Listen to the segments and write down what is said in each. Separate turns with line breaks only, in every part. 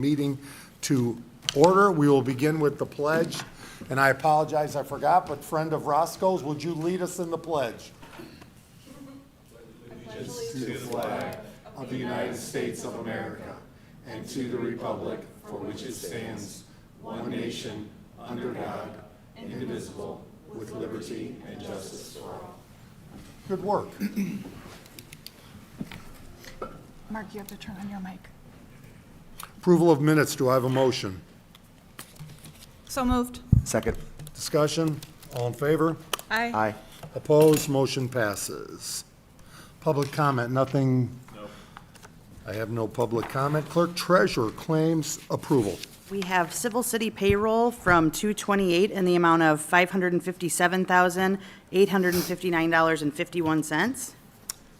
Meeting to order. We will begin with the pledge. And I apologize, I forgot, but friend of Roscoe's, would you lead us in the pledge? Allegiance to the flag of the United States of America and to the republic for which it stands, one nation, under God, indivisible, with liberty and justice for all. Good work.
Mark, you have to turn on your mic.
Approval of minutes. Do I have a motion?
So moved.
Second.
Discussion? All in favor?
Aye.
Aye.
Opposed? Motion passes. Public comment? Nothing? No. I have no public comment. Clerk Treasurer claims approval.
We have civil city payroll from 228 in the amount of $557,859.51.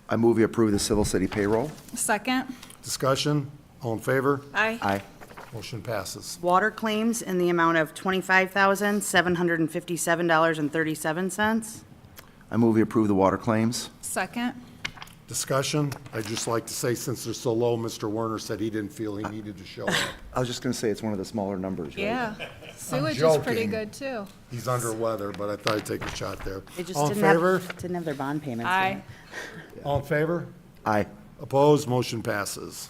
I move we approve the civil city payroll.
Second.
Discussion? All in favor?
Aye.
Aye.
Motion passes.
Water claims in the amount of $25,757.37.
I move we approve the water claims.
Second.
Discussion? I'd just like to say, since they're so low, Mr. Werner said he didn't feel he needed to show up.
I was just going to say it's one of the smaller numbers, right?
Yeah. Sewage is pretty
joking.
good, too.
He's under weather, but I thought I'd take a shot there.
They just
All in
didn't
favor?
have their bond payments.
Aye.
All in favor?
Aye.
Opposed? Motion passes.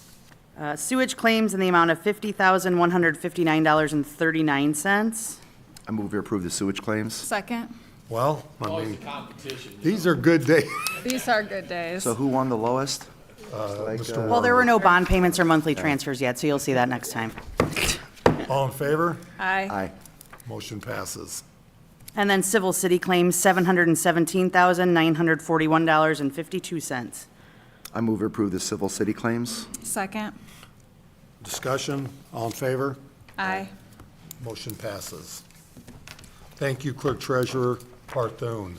Sewage claims in the amount of $50,159.39.
I move we approve the sewage claims.
Second.
Well, I mean, these are good days.
These are good days.
So who won the lowest?
Mr.
Well, there were no bond payments or monthly transfers yet, so you'll see that next time.
All in favor?
Aye.
Aye.
Motion passes.
And then civil city claims $717,941.52.
I move we approve the civil city claims.
Second.
Discussion? All in favor?
Aye.
Motion passes. Thank you, Clerk Treasurer Parthune.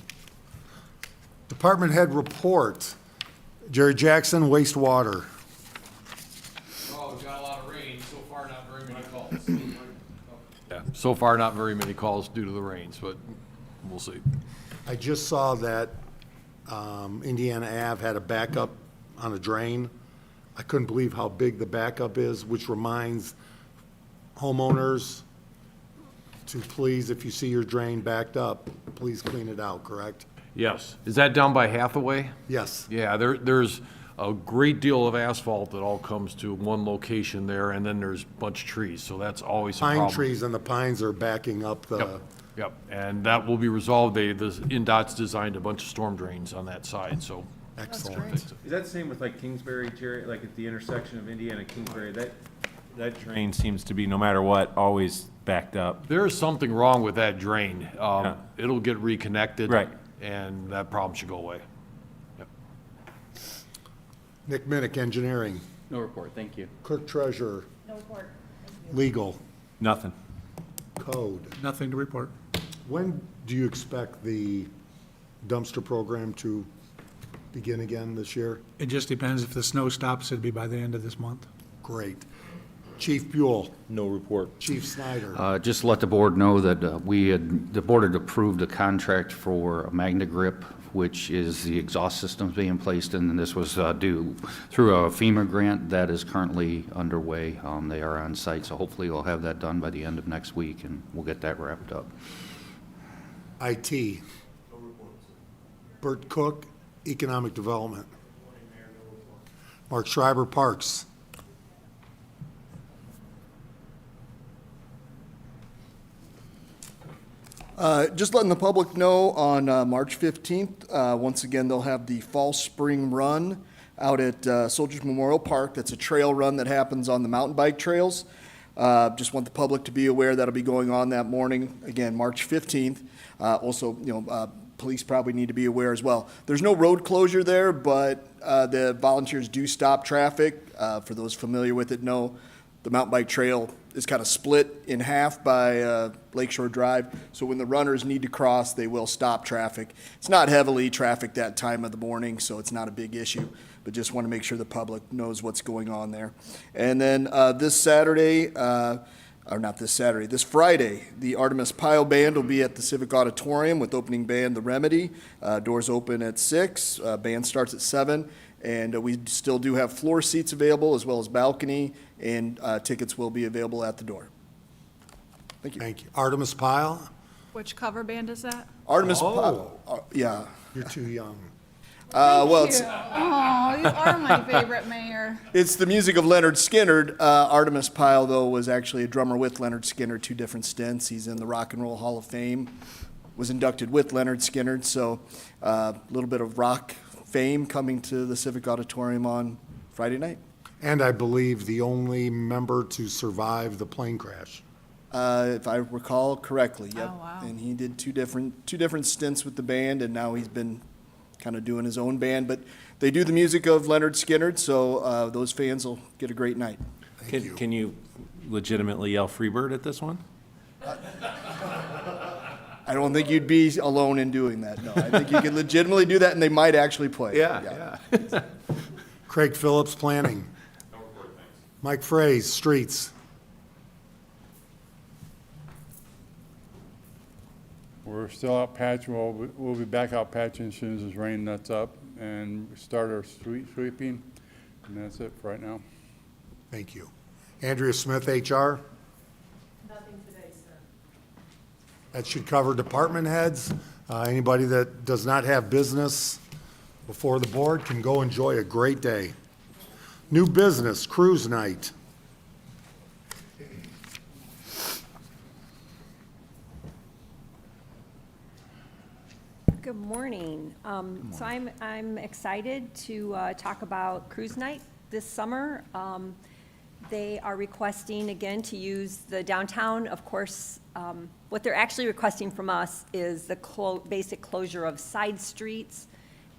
Department Head Report. Jerry Jackson, wastewater.
Oh, we've got a lot of rain. So far, not very many calls. Yeah, so far, not very many calls due to the rains, but we'll see.
I just saw that Indiana Ave had a backup on a drain. I couldn't believe how big the backup is, which reminds homeowners to please, if you see your drain backed up, please clean it out, correct?
Yes. Is that down by Hathaway?
Yes.
Yeah, there's a great deal of asphalt that all comes to one location there, and then there's a bunch of trees, so that's always a problem.
Pine trees, and the pines are backing up the,
Yep, and that will be resolved. INDOT's designed a bunch of storm drains on that side, so.
excellent.
fix it.
Is that the same with like Kingsbury, Jerry, like at the intersection of Indiana and Kingsbury? That drain seems to be, no matter what, always backed up.
There is something wrong with that drain.
Yeah.
It'll get reconnected.
Right.
And that problem should go away. Yep.
Nick Minnick, Engineering.
No report, thank you.
Clerk Treasurer. No report. Legal.
Nothing.
Code.
Nothing to report.
When do you expect the dumpster program to begin again this year?
It just depends if the snow stops, it'd be by the end of this month.
Great. Chief Buell.
No report.
Chief Snyder.
Just to let the board know that the board had approved a contract for a Magna Grip, which is the exhaust systems being placed in, and this was due through a FEMA grant that is currently underway. They are on site, so hopefully we'll have that done by the end of next week, and we'll get that wrapped up.
IT. Bert Cook, Economic Development. Mark Schreiber, Parks.
Just letting the public know on March 15th, once again, they'll have the Fall Spring Run out at Soldiers Memorial Park. That's a trail run that happens on the mountain bike trails. Just want the public to be aware that'll be going on that morning, again, March 15th. Also, police probably need to be aware as well. There's no road closure there, but the volunteers do stop traffic. For those familiar with it, know the mountain bike trail is kind of split in half by Lakeshore Drive. So when the runners need to cross, they will stop traffic. It's not heavily trafficked that time of the morning, so it's not a big issue. But just want to make sure the public knows what's going on there. And then this Saturday, or not this Saturday, this Friday, the Artemis Pile Band will be at the Civic Auditorium with opening band The Remedy. Doors open at 6, band starts at 7, and we still do have floor seats available as well as balcony and tickets will be available at the door. Thank you.
Thank you. Artemis Pyle?
Which cover band is that?
Artemis,
Oh.
yeah.
You're too young.
Well, it's,
Oh, you are my favorite mayor.
it's the music of Leonard Skinner. Artemis Pyle, though, was actually a drummer with Leonard Skinner, 2 different stints. He's in the Rock and Roll Hall of Fame, was inducted with Leonard Skinner, so a little bit of rock fame coming to the Civic Auditorium on Friday night.
And I believe the only member to survive the plane crash.
If I recall correctly, yep.
Oh, wow.
And he did two different stints with the band, and now he's been kind of doing his own band. But they do the music of Leonard Skinner, so those fans will get a great night.
Can you legitimately yell Freebird at this one?
I don't think you'd be alone in doing that, no. I think you can legitimately do that, and they might actually play.
Craig Phillips, Planning. Mike Fraze, Streets.
We're still out patching, we'll be back out patching as soon as this rain lets up and start our street sweeping, and that's it for right now.
Thank you. Andrea Smith, HR.
Nothing today, sir.
That should cover department heads. Anybody that does not have business before the board can go enjoy a great day. New business, cruise night.
Good morning. So I'm excited to talk about cruise night this summer. They are requesting, again, to use the downtown. Of course, what they're actually requesting from us is the basic closure of side streets,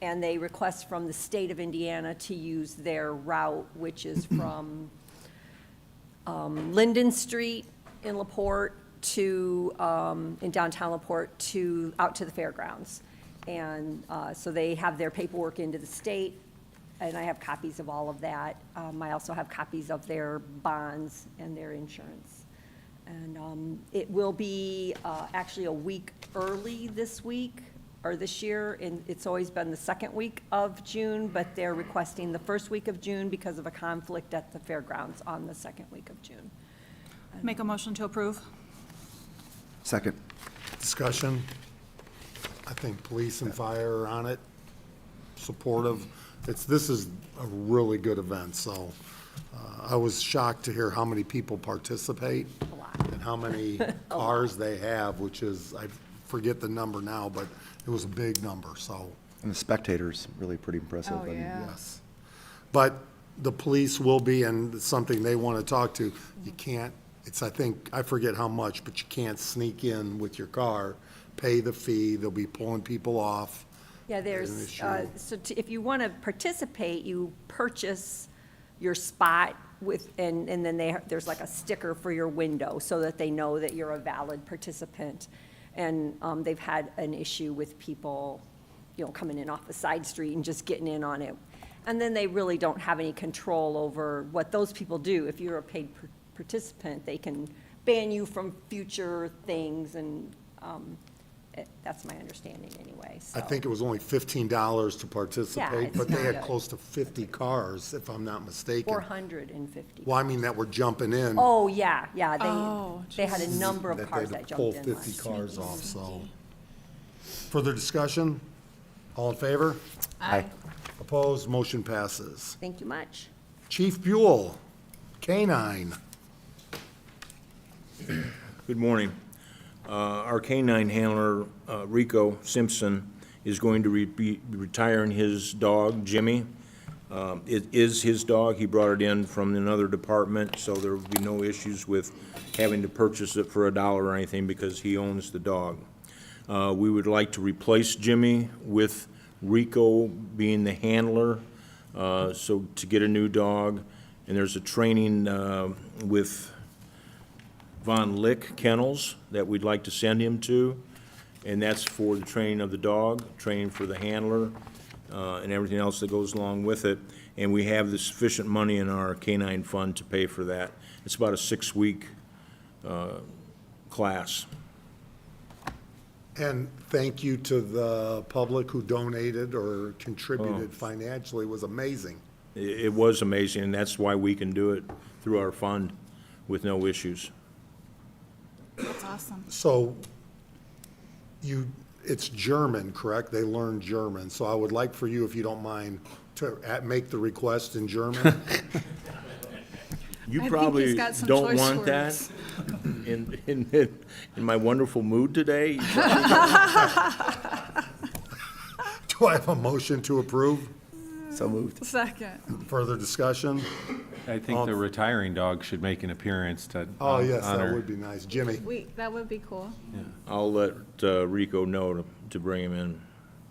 and they request from the state of Indiana to use their route, which is from Linden Street in LaPorte to, in downtown LaPorte, to, out to the fairgrounds. And so they have their paperwork into the state, and I have copies of all of that. I also have copies of their bonds and their insurance. And it will be actually a week early this week, or this year, and it's always been the second week of June, but they're requesting the first week of June because of a conflict at the fairgrounds on the second week of June.
Make a motion to approve.
Second.
Discussion. I think police and fire are on it, supportive. This is a really good event, so I was shocked to hear how many people participate
A lot.
and how many cars they have, which is, I forget the number now, but it was a big number, so,
And the spectators, really pretty impressive.
Oh,
I mean,
yeah.
yes. But the police will be, and it's something they want to talk to, you can't, I think, I forget how much, but you can't sneak in with your car, pay the fee, they'll be pulling people off.
Yeah,
an
there's,
issue.
so if you want to participate, you purchase your spot with, and then there's like a sticker for your window so that they know that you're a valid participant. And they've had an issue with people, coming in off the side street and just getting in on it. And then they really don't have any control over what those people do. If you're a paid participant, they can ban you from future things, and that's my understanding anyway, so.
I think it was only $15 to participate,
it's
but they had
not-
close to 50 cars, if I'm not mistaken.
450.
Well, I mean, that were jumping in.
Oh, yeah,
Oh,
they had a number of
that
cars
they'd
that
pull
jumped in.
50 cars off, so. Further discussion? All in favor?
Aye.
Opposed? Motion passes.
Thank you much.
Chief Buell, K-9.
Good morning. Our K-9 handler, Rico Simpson, is going to be retiring his dog, Jimmy. It is his dog. He brought it in from another department, so there will be no issues with having to purchase it for $1 or anything because he owns the dog. We would like to replace Jimmy with Rico being the handler, so to get a new dog. And there's a training with Von Lick Kennels that we'd like to send him to, and that's for the training of the dog, training for the handler, and everything else that goes along with it. And we have the sufficient money in our K-9 fund to pay for that. It's about a 6-week class.
And thank you to the public who donated or contributed financially. It was amazing.
It was amazing, and that's why we can do it, through our fund with no issues.
That's awesome.
So it's German, correct? They learn German. So I would like for you, if you don't mind, to make the request in German.
You
I think
probably
he's got some
don't
choice
want that
words.
in my wonderful mood today.
Do I have a motion to approve?
So moved.
Second.
Further discussion?
I think the retiring dog should make an appearance to
Oh, yes, that
honor.
would be nice. Jimmy,
That would be cool.
I'll let Rico know to bring him in.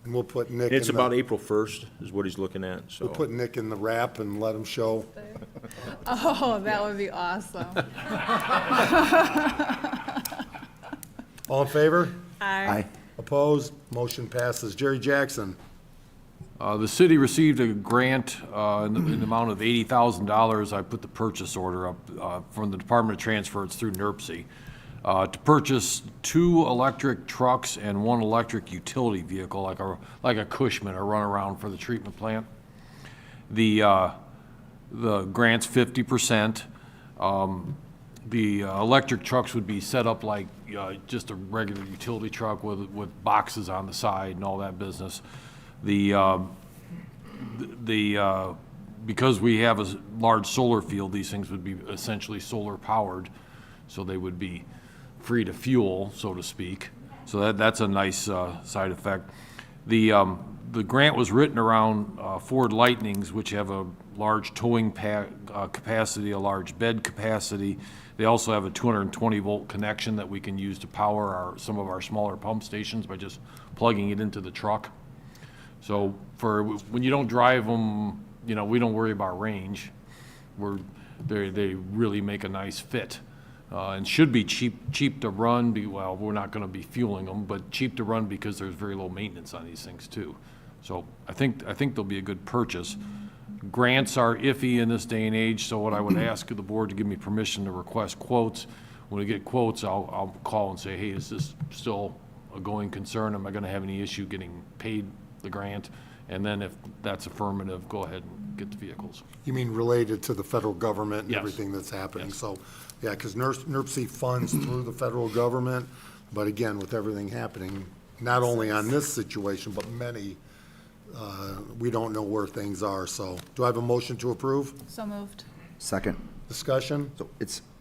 and we'll put Nick
It's
in
about
the,
April 1st is what he's looking at, so.
we'll put Nick in the wrap and let him show.
Oh, that would be awesome.
All in favor?
Aye.
Opposed? Motion passes. Jerry Jackson.
The city received a grant in the amount of $80,000. I put the purchase order up from the Department of Transfer, it's through NERC, to purchase 2 electric trucks and 1 electric utility vehicle, like a Cushman, a runaround for the treatment plant. The grant's 50%. The electric trucks would be set up like just a regular utility truck with boxes on the side and all that business. Because we have a large solar field, these things would be essentially solar powered, so they would be free to fuel, so to speak. So that's a nice side effect. The grant was written around Ford Lightnings, which have a large towing capacity, a large bed capacity. They also have a 220-volt connection that we can use to power some of our smaller pump stations by just plugging it into the truck. So when you don't drive them, we don't worry about range. They really make a nice fit, and should be cheap to run. Well, we're not going to be fueling them, but cheap to run because there's very low maintenance on these things too. So I think they'll be a good purchase. Grants are iffy in this day and age, so what I would ask of the board to give me permission to request quotes. When we get quotes, I'll call and say, hey, is this still a going concern? Am I going to have any issue getting paid the grant? And then if that's affirmative, go ahead and get the vehicles.
You mean related to the federal government and
Yes.
everything that's happening?
Yes.
So, yeah, because NERC funds through the federal government, but again, with everything happening, not only on this situation, but many, we don't know where things are. So do I have a motion to approve?
So moved.
Second.
Discussion?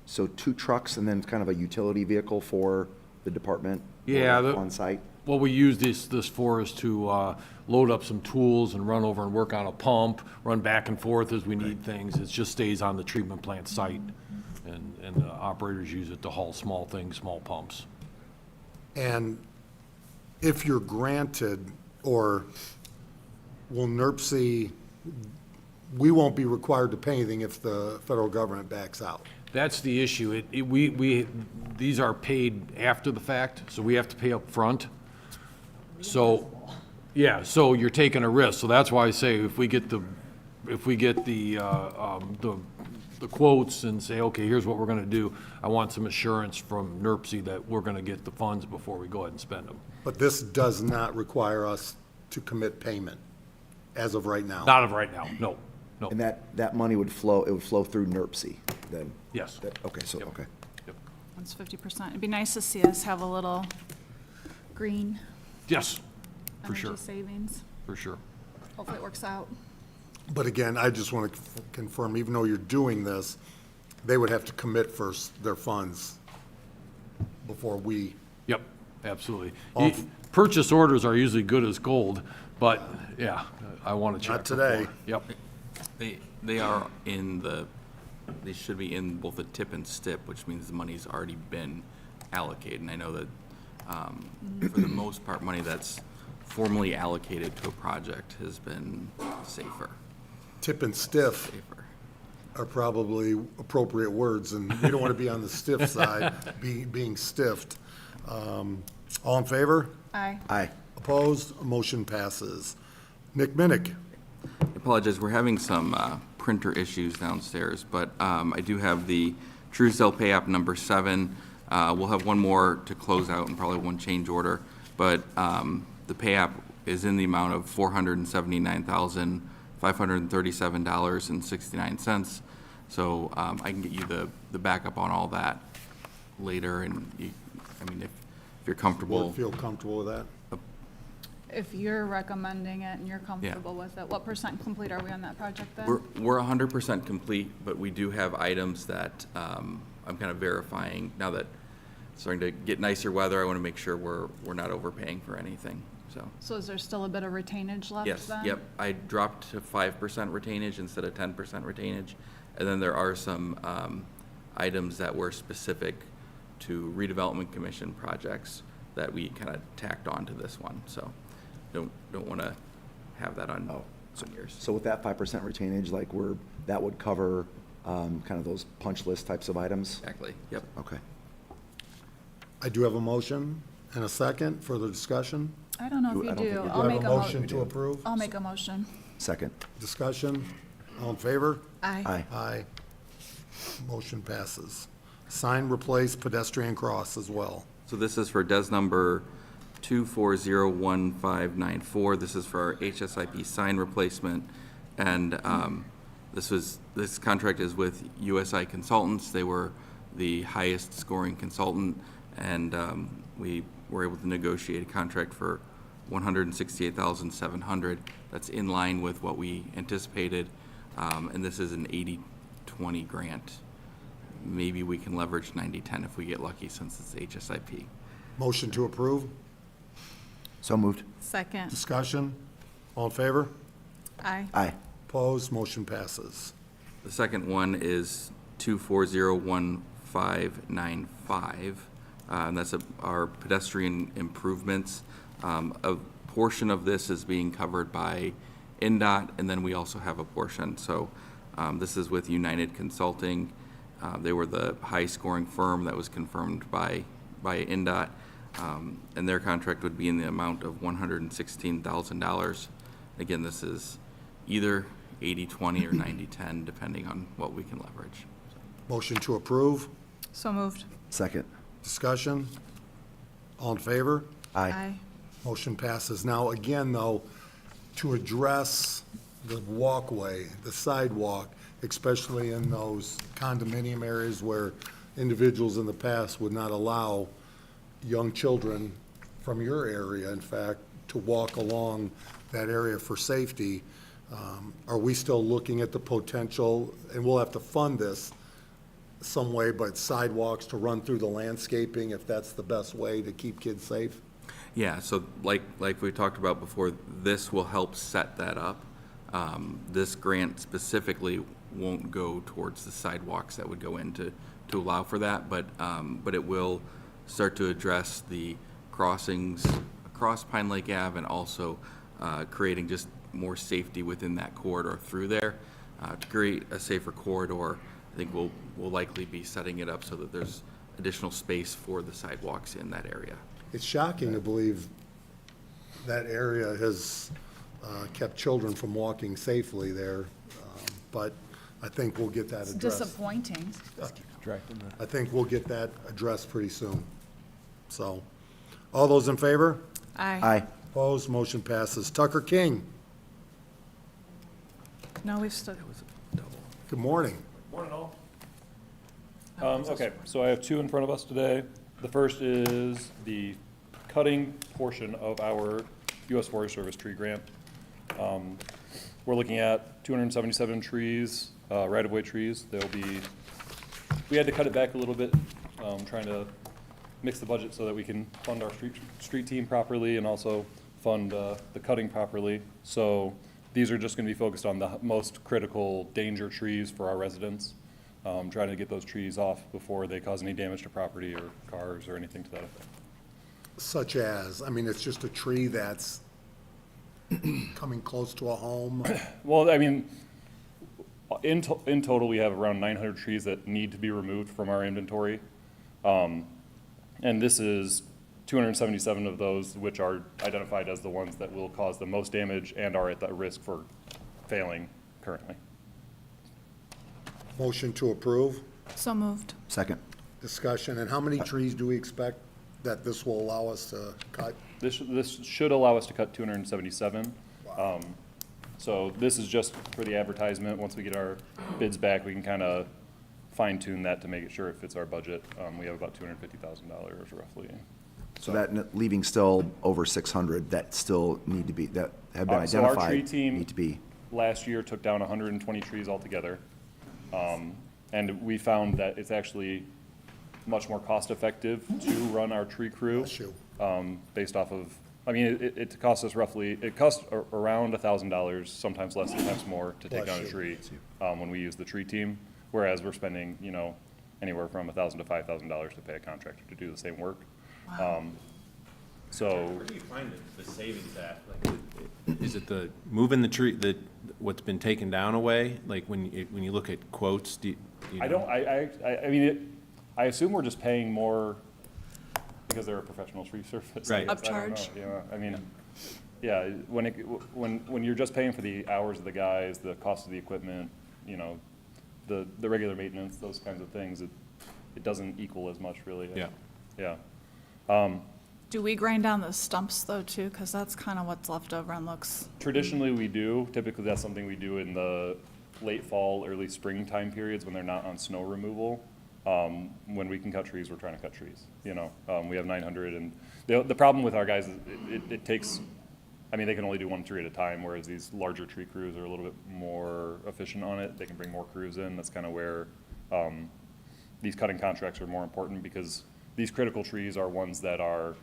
So 2 trucks and then kind of a utility vehicle for the department?
Yeah,
On site?
What we use this for is to load up some tools and run over and work on a pump, run back and forth as we need things. It just stays on the treatment plant site, and the operators use it to haul small things, small pumps.
And if you're granted, or will NERC, we won't be required to pay anything if the federal government backs out?
That's the issue. These are paid after the fact, so we have to pay up front. So, yeah, so you're taking a risk. So that's why I say if we get the quotes and say, okay, here's what we're gonna do, I want some assurance from NERC that we're gonna get the funds before we go ahead and spend them.
But this does not require us to commit payment as of right now?
Not of right now, no.
And that money would flow through NERC then?
Yes.
Okay, so, okay.
That's 50%. It'd be nice to see us have a little green
Yes, for sure,
energy savings.
for sure.
Hopefully it works out.
But again, I just want to confirm, even though you're doing this, they would have to commit first their funds before we,
Yep, absolutely.
All-
Purchase orders are usually good as gold, but, yeah, I want to check.
Not today.
before. Yep,
They are they should be in both the tip and stip, which means the money's already been allocated. And I know that for the most part, money that's formally allocated to a project has been safer.
tip and stiff are probably appropriate words, and we don't want to be on the stiff side, being stiffed. All in favor?
Aye.
Aye.
Opposed? Motion passes. Nick Minnick.
I apologize, we're having some printer issues downstairs, but I do have the Truesdale Pay App number 7. We'll have one more to close out and probably one change order, but the pay app is in the amount of $479,537.69. So I can get you the backup on all that later, and if you're comfortable.
Board feel comfortable with that?
If you're recommending it and you're comfortable with it, what % complete are we on that project then?
We're 100% complete, but we do have items that I'm kind of verifying. Now that it's starting to get nicer weather, I want to make sure we're not overpaying for anything, so.
So is there still a bit of retainage left
Yes,
then?
yep. I dropped to 5% retainage instead of 10% retainage. And then there are some items that were specific to redevelopment commission projects that we kind of tacked on to this one, so don't want to have that on yours.
So with that 5% retainage, like that would cover kind of those punch list types of items?
Exactly, yep.
Okay.
I do have a motion and a second. Further discussion?
I don't know if
I
you
don't think
do.
we do.
I'll
Do I
make
have a
a
motion to
motion.
approve?
I'll make a motion.
Second.
Discussion? All in favor?
Aye.
Aye.
Aye. Motion passes. Sign replace pedestrian cross as well.
So this is for DES number 2401594. This is for our HSIP sign replacement. And this contract is with USI Consultants. They were the highest scoring consultant, and we were able to negotiate a contract for $168,700. That's in line with what we anticipated, and this is an 80-20 grant. Maybe we can leverage 90-10 if we get lucky, since it's HSIP.
Motion to approve?
So moved.
Second.
Discussion? All in favor?
Aye.
Aye.
Opposed? Motion passes.
The second one is 2401595, and that's our pedestrian improvements. A portion of this is being covered by NDOT, and then we also have a portion. So this is with United Consulting. They were the high-scoring firm that was confirmed by NDOT, and their contract would be in the amount of $116,000. Again, this is either 80-20 or 90-10, depending on what we can leverage.
Motion to approve?
So moved.
Second.
Discussion? All in favor?
Aye.
Motion passes. Now, again, though, to address the walkway, the sidewalk, especially in those condominium areas where individuals in the past would not allow young children from your area, in fact, to walk along that area for safety, are we still looking at the potential, and we'll have to fund this some way, but sidewalks to run through the landscaping, if that's the best way to keep kids safe?
Yeah, so like we talked about before, this will help set that up. This grant specifically won't go towards the sidewalks that would go in to allow for that, but it will start to address the crossings across Pine Lake Ave, and also creating just more safety within that corridor through there. To create a safer corridor, I think we'll likely be setting it up so that there's additional space for the sidewalks in that area.
It's shocking to believe that area has kept children from walking safely there, but I think we'll get that
It's
addressed.
disappointing.
I think we'll get that addressed pretty soon. So, all those in favor?
Aye.
Aye.
Opposed? Motion passes. Tucker King,
No, we've still,
good morning.
Morning, all. Okay, so I have two in front of us today. The first is the cutting portion of our U.S. Forest Service tree grant. We're looking at 277 trees, right-of-way trees. We had to cut it back a little bit, trying to mix the budget so that we can fund our street team properly and also fund the cutting properly. So these are just going to be focused on the most critical danger trees for our residents, trying to get those trees off before they cause any damage to property or cars or anything to that effect.
Such as, I mean, it's just a tree that's coming close to a home.
Well, I mean, in total, we have around 900 trees that need to be removed from our inventory. And this is 277 of those which are identified as the ones that will cause the most damage and are at the risk for failing currently.
Motion to approve.
so moved.
Second.
Discussion, and how many trees do we expect that this will allow us to cut?
This should allow us to cut 277. So this is just for the advertisement. Once we get our bids back, we can kind of fine tune that to make it sure it fits our budget. We have about $250,000 roughly.
So that, leaving still over 600 that still need to be, that have been
So our
identified,
tree team
need to be.
last year took down 120 trees altogether. And we found that it's actually much more cost-effective to run our tree crew. Based off of, I mean, it costs us roughly, it costs around $1,000, sometimes less, sometimes more, to take down a tree when we use the tree team. Whereas we're spending, you know, anywhere from $1,000 to $5,000 to pay a contractor to do the same work. So.
Where do you find the savings at? Like, is it the, moving the tree, what's been taken down away? Like, when you look at quotes, do you know?
I don't, I mean, I assume we're just paying more because they're a professional tree service.
Right.
I guess. I don't know,
Upcharge.
Yeah, I mean, yeah, when you're just paying for the hours of the guys, the cost of the equipment, you know, the regular maintenance, those kinds of things, it doesn't equal as much really.
Yeah.
Yeah.
Do we grind down the stumps though too? Because that's kind of what's left over and looks.
Traditionally, we do. Typically, that's something we do in the late fall, early spring time periods when they're not on snow removal. When we can cut trees, we're trying to cut trees, you know. We have 900, and the problem with our guys is it takes, I mean, they can only do one tree at a time, whereas these larger tree crews are a little bit more efficient on it. They can bring more crews in. That's kind of where these cutting contracts are more important, because these critical trees are ones that are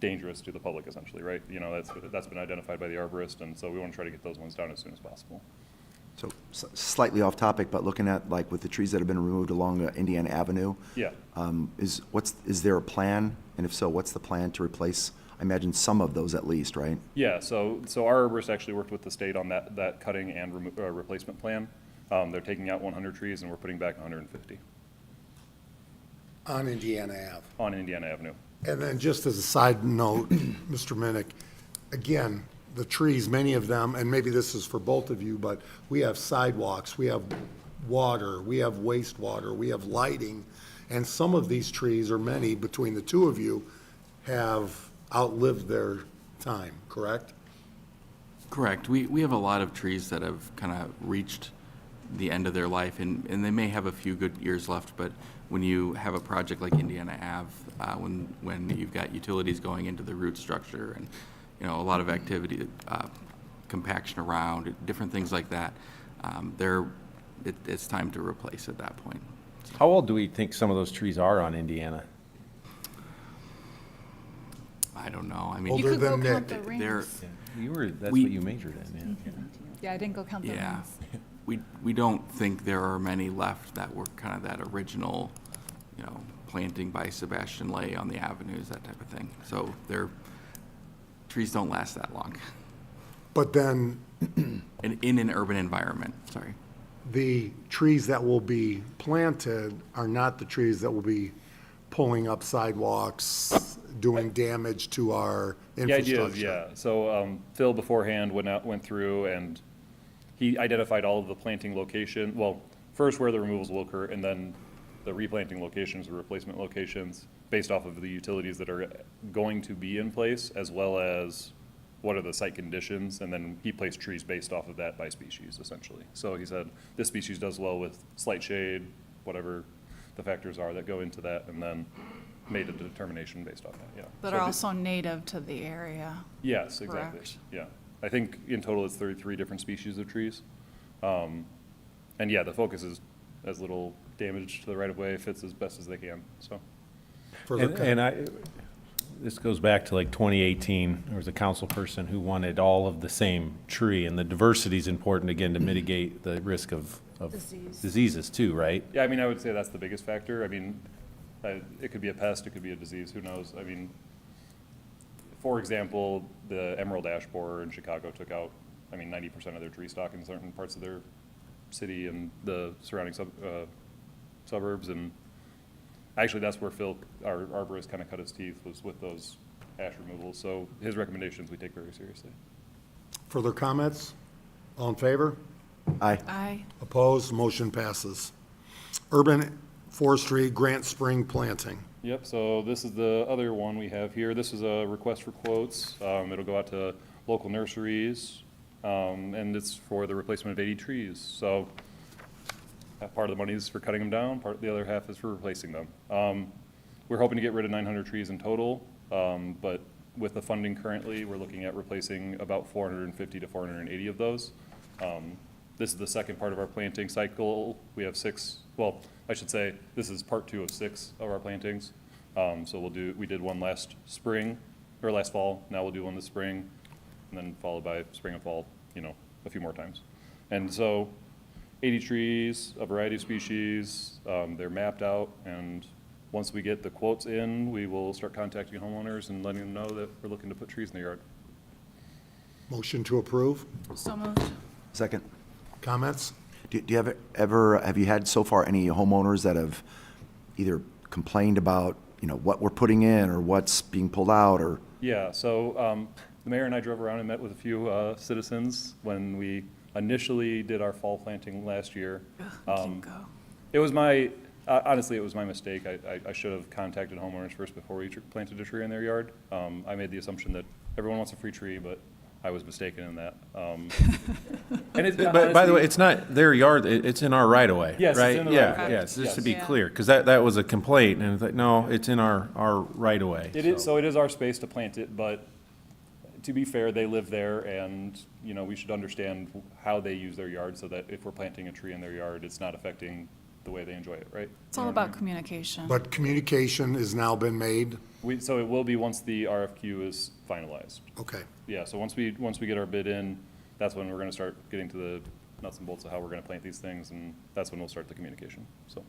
dangerous to the public, essentially, right? You know, that's been identified by the arborist, and so we want to try to get those ones down as soon as possible.
So slightly off topic, but looking at, like, with the trees that have been removed along Indiana Avenue.
Yeah.
Is there a plan? And if so, what's the plan to replace, I imagine, some of those at least, right?
Yeah, so our arborist actually worked with the state on that cutting and replacement plan. They're taking out 100 trees, and we're putting back 150
On Indiana Ave.
on Indiana Avenue.
And then just as a side note, Mr. Minnick, again, the trees, many of them, and maybe this is for both of you, but we have sidewalks, we have water, we have wastewater, we have lighting, and some of these trees, or many, between the two of you, have outlived their time, correct?
Correct. We have a lot of trees that have kind of reached the end of their life, and they may have a few good years left, but when you have a project like Indiana Ave, when you've got utilities going into the root structure and, you know, a lot of activity, compaction around, different things like that, it's time to replace at that point.
How old do we think some of those trees are on Indiana?
I don't know. I mean,
Older
could go
than
count
Nick.
the
they're,
rings.
That's
We-
what you majored in, yeah.
Yeah, I didn't go count the
yeah.
rings.
We don't think there are many left that were kind of that original, you know, planting by Sebastian Lay on the avenues, that type of thing. So trees don't last that long
But then
in an urban environment, sorry.
the trees that will be planted are not the trees that will be pulling up sidewalks, doing damage to our
The idea
infrastructure.
is, yeah, so Phil beforehand went through and he identified all of the planting location, well, first where the removals will occur, and then the replanting locations, the replacement locations, based off of the utilities that are going to be in place, as well as what are the site conditions, and then he placed trees based off of that by species, essentially. So he said, this species does well with slight shade, whatever the factors are that go into that, and then made a determination based off that, yeah.
That
So
are
the-
also native to the area.
Yes, exactly,
Correct.
yeah. I think in total it's 33 different species of trees. And yeah, the focus is as little damage to the right-of-way, fits as best as they can, so.
Further
This goes back to like 2018, there was a council person who wanted all of the same tree, and the diversity is important, again, to mitigate the risk of diseases too, right?
Yeah, I mean, I would say that's the biggest factor. I mean, it could be a pest, it could be a disease, who knows? I mean, for example, the emerald ash borer in Chicago took out, 90% of their tree stock in certain parts of their city and the surrounding suburbs, and actually, that's where Phil, our arborist, kind of cut his teeth, was with those ash removals. So his recommendations we take very seriously.
Further comments? All in favor?
Aye.
Aye.
Opposed? Motion passes. Urban Forestry Grant Spring Planting.
Yep, so this is the other one we have here. This is a request for quotes. It'll go out to local nurseries, and it's for the replacement of 80 trees. So half part of the money is for cutting them down, the other half is for replacing them. We're hoping to get rid of 900 trees in total, but with the funding currently, we're looking at replacing about 450 to 480 of those. This is the second part of our planting cycle. We have 6, well, I should say, this is part 2 of 6 of our plantings. So we did one last spring, or last fall, now we'll do one this spring, and then followed by spring and fall, a few more times. And so 80 trees, a variety of species, they're mapped out, and once we get the quotes in, we will start contacting homeowners and letting them know that we're looking to put trees in their yard.
Motion to approve.
So moved.
Second.
Comments?
Do you have you had so far any homeowners that have either complained about, what we're putting in or what's being pulled out or?
Yeah, so the mayor and I drove around and met with a few citizens when we initially did our fall planting last year. It was honestly, it was my mistake. I should have contacted homeowners first before we planted a tree in their yard. I made the assumption that everyone wants a free tree, but I was mistaken in that. And it's,
But by the way, it's not their yard, it's in our right of way, right?
Yes, it's in the
Yeah,
right of way.
yes, just to be
Yes.
clear, because that was a complaint, and it's like, no, it's in our right of way.
so it is our space to plant it, but to be fair, they live there, and, we should understand how they use their yard so that if we're planting a tree in their yard, it's not affecting the way they enjoy it, right?
It's all about communication.
But communication has now been made?
So it will be once the RFQ is finalized.
Okay.
Yeah, so once we get our bid in, that's when we're gonna start getting to the nuts and bolts of how we're gonna plant these things, and that's when we'll start the communication, so.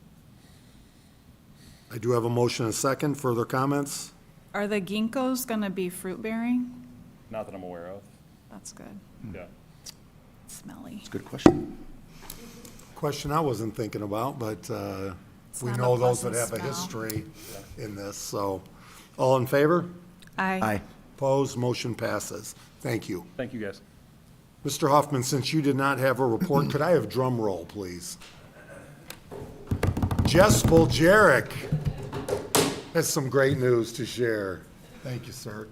I do have a motion and a second. Further comments?
Are the ginkgos gonna be fruit bearing?
Not that I'm aware of,
That's good.
yeah.
Smelly.
It's a good question.
Question I wasn't thinking about, but we
not a
know those that
pleasant
have a
smell.
history in this, so. All in favor?
Aye.
Opposed? Motion passes. Thank you.
Thank you, guys.
Mr. Hoffman, since you did not have a report, could I have drum roll, please? Jess Boljarek has some great news to share. Thank you, sir.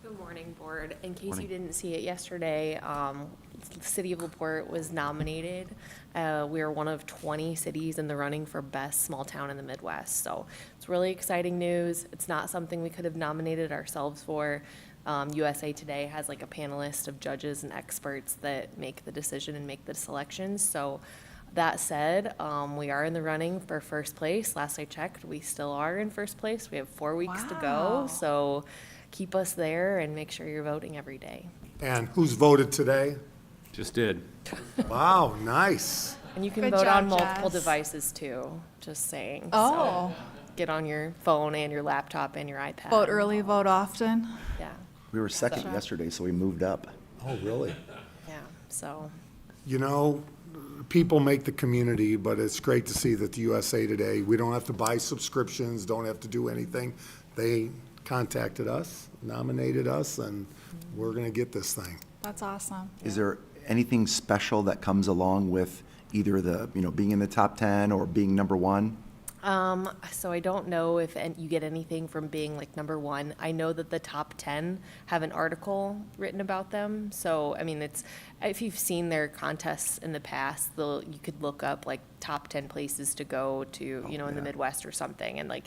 Good morning, Board. In case you didn't see it yesterday, the City of LaPorte was nominated. We are one of 20 cities in the running for best small town in the Midwest. So it's really exciting news. It's not something we could have nominated ourselves for. USA Today has like a panelist of judges and experts that make the decision and make the selections. So that said, we are in the running for first place. Last I checked, we still are in first place. We have 4 weeks to
Wow.
go. So keep us there and make sure you're voting every day.
And who's voted today?
Just did.
Wow, nice.
And you can
Good
vote
job,
on multiple
Jess.
devices too, just saying.
Oh.
So get on your phone and your laptop and your iPad.
Vote early, vote often.
Yeah,
We were second yesterday, so we moved up.
Oh, really?
yeah, so.
You know, people make the community, but it's great to see that the USA Today, we don't have to buy subscriptions, don't have to do anything. They contacted us, nominated us, and we're going to get this thing.
That's awesome.
Is there anything special that comes along with either being in the top 10 or being number 1?
So I don't know if you get anything from being like number 1. I know that the top 10 have an article written about them. So, I mean, if you've seen their contests in the past, you could look up like top 10 places to go to, in the Midwest or something. And like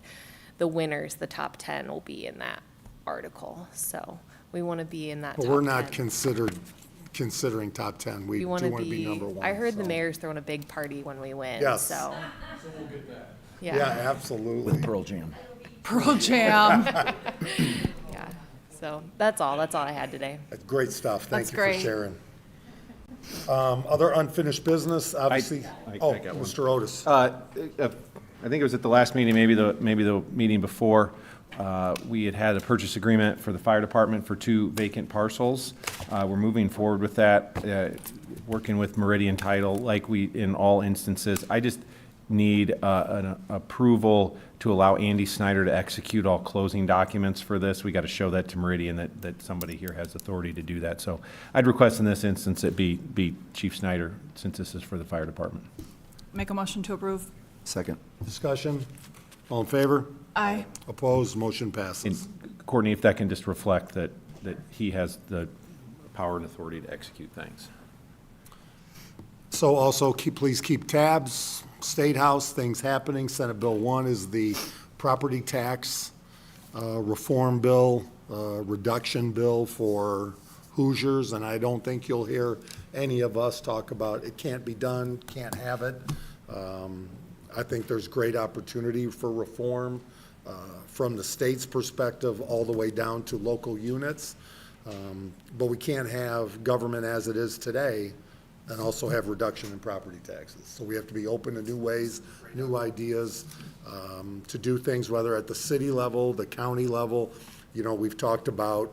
the winners, the top 10 will be in that article. So we want to be in that top
But
10.
we're not considering top 10. We do want to be number 1.
I heard the
so.
mayor's throwing a big party when we win,
Yes.
so.
Yeah, absolutely.
With Pearl Jam.
Pearl Jam.
Yeah, so that's all I had today.
That's great stuff. Thank
That's
you
great.
for sharing. Other unfinished business, obviously.
I
Oh,
got one.
Mr. Otis.
I think it was at the last meeting, maybe the meeting before, we had a purchase agreement for the fire department for 2 vacant parcels. We're moving forward with that, working with Meridian Title, like we, in all instances. I just need an approval to allow Andy Snyder to execute all closing documents for this. We got to show that to Meridian, that somebody here has authority to do that. So I'd request in this instance it be Chief Snyder, since this is for the fire department.
Make a motion to approve.
Second.
Discussion? All in favor?
Aye.
Opposed? Motion
And
passes.
Courtney, if that can just reflect that he has the power and authority to execute things.
So also please keep tabs, State House, things happening. Senate Bill 1 is the property tax reform bill, reduction bill for Hoosiers, and I don't think you'll hear any of us talk about it can't be done, can't have it. I think there's great opportunity for reform from the state's perspective all the way down to local units. But we can't have government as it is today and also have reduction in property taxes. So we have to be open to new ways, new ideas, to do things, whether at the city level, the county level. You know, we've talked about,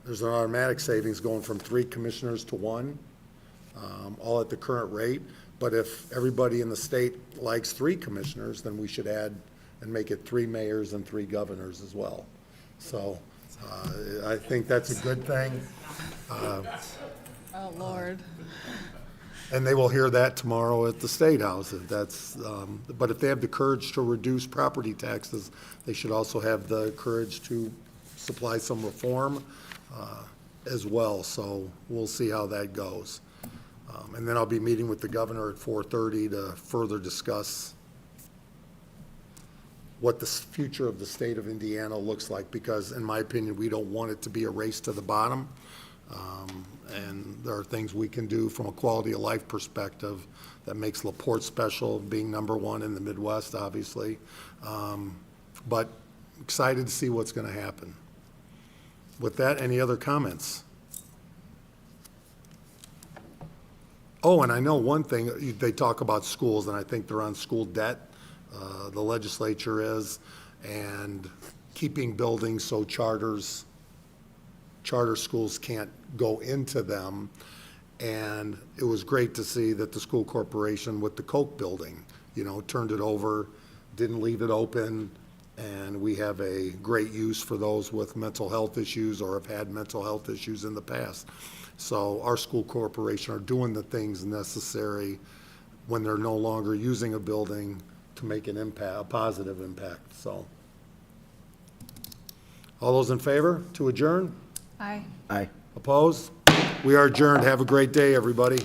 there's an automatic savings going from 3 commissioners to 1, all at the current rate. But if everybody in the state likes 3 commissioners, then we should add and make it 3 mayors and 3 governors as well. So I think that's a good thing.
Oh, Lord.
And they will hear that tomorrow at the State House. If that's, but if they have the courage to reduce property taxes, they should also have the courage to supply some reform as well. So we'll see how that goes. And then I'll be meeting with the governor at 4:30 to further discuss what the future of the state of Indiana looks like, because in my opinion, we don't want it to be a race to the bottom. And there are things we can do from a quality of life perspective that makes LaPorte special, being #1 in the Midwest, obviously. But excited to see what's going to happen. With that, any other comments? Oh, and I know one thing, they talk about schools, and I think they're on school debt. The legislature is, and keeping buildings so charter schools can't go into them. And it was great to see that the school corporation with the Koch building, you know, turned it over, didn't leave it open, and we have a great use for those with mental health issues or have had mental health issues in the past. So our school corporation are doing the things necessary when they're no longer using a building to make an impact, a positive impact, so. All those in favor to adjourn?
Aye.
Aye.
Opposed? We are adjourned. Have a great day, everybody.